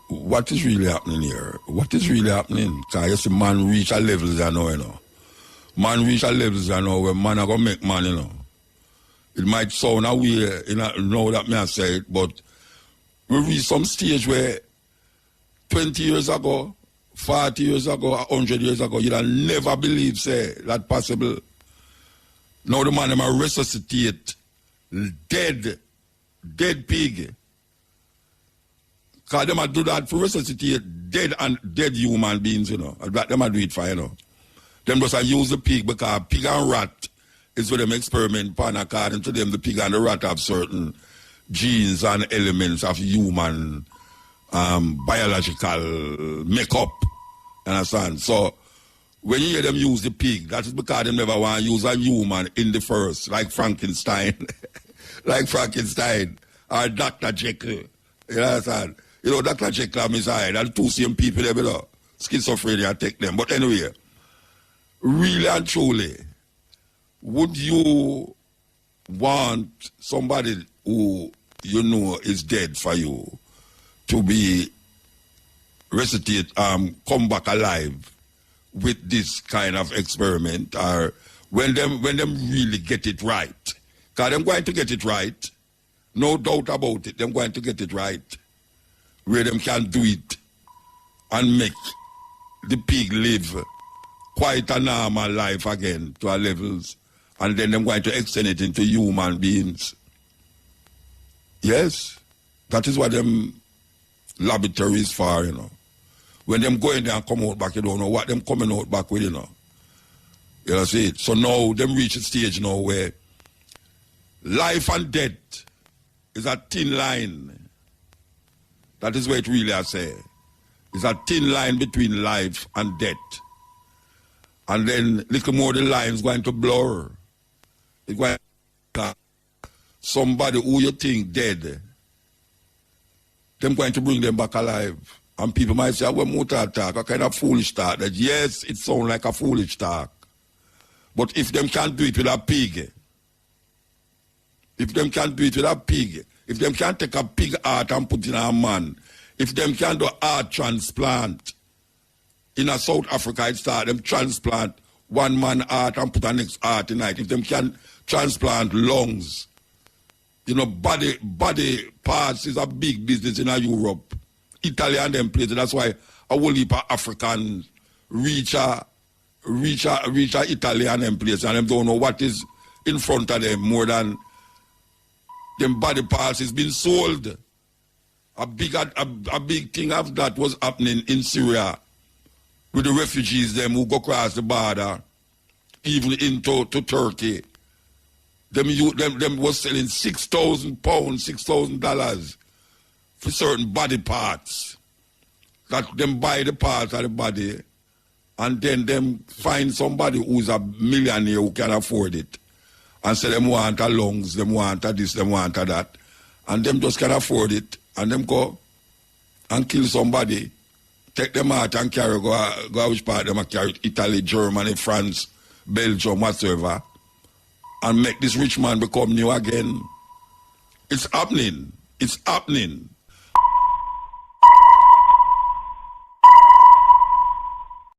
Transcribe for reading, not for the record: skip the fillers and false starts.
what is really happening here? What is really happening? Because you see, man reach a levels I know, you know. Man reach a levels I know where man are going to make money, you know. It might sound a way, you know that me I say it, but we reach some stage where 20 years ago, 40 years ago, 100 years ago, you'd have never believe, say, that possible. Now the man them a resuscitate dead pig. Because them a do that for resuscitate dead human beings, you know. That them a do it for, you know. Them just a use the pig because pig and rat is where them experiment upon. According to them, the pig and the rat have certain genes and elements of human biological makeup. Understand? So when you hear them use the pig, that is because they never want to use a human in the first, like Frankenstein. Like Frankenstein or Dr. Jekyll. You understand? You know, Dr. Jekyll and Miss Hyde, and two same people, you know, schizophrenia take them. But anyway, really and truly, would you want somebody who you know is dead for you to be resuscitate, come back alive with this kind of experiment, or when them really get it right? Because they're going to get it right, no doubt about it. They're going to get it right, where them can do it and make the pig live quite a normal life again to our levels, and then they're going to extend it into human beings. Yes, that is what them laboratories for, you know. When them go in there and come out back, you don't know what them coming out back with, you know. You know, see it? So now them reach a stage now where life and death is a thin line. That is what it really I say. It's a thin line between life and death. And then little more the line's going to blur. It's going to somebody who you think dead, them going to bring them back alive. And people might say, well, motor talk, a kind of foolish talk. That yes, it sounds like a foolish talk. But if them can't do it with a pig, if them can't do it with a pig, if them can't take a pig heart and put in a man, if them can't do heart transplant, in a South Africa, it start them transplant one man heart and put a next heart in it. If them can transplant lungs, you know, body parts is a big business in Europe. Italy and them places. That's why a whole heap of Africans reach a Italy and them place, and them don't know what is in front of them more than them body parts is being sold. A big thing of that was happening in Syria with the refugees them who go across the border, even into Turkey. Them was selling £6,000, $6,000 for certain body parts. That them buy the parts of the body, and then them find somebody who's a millionaire who can afford it, and say them want a lungs, them want a this, them want a that, and them just can afford it, and them go and kill somebody, take them out and carry, go which part them carry, Italy, Germany, France, Belgium, whatsoever, and make this rich man become new again. It's happening. It's happening.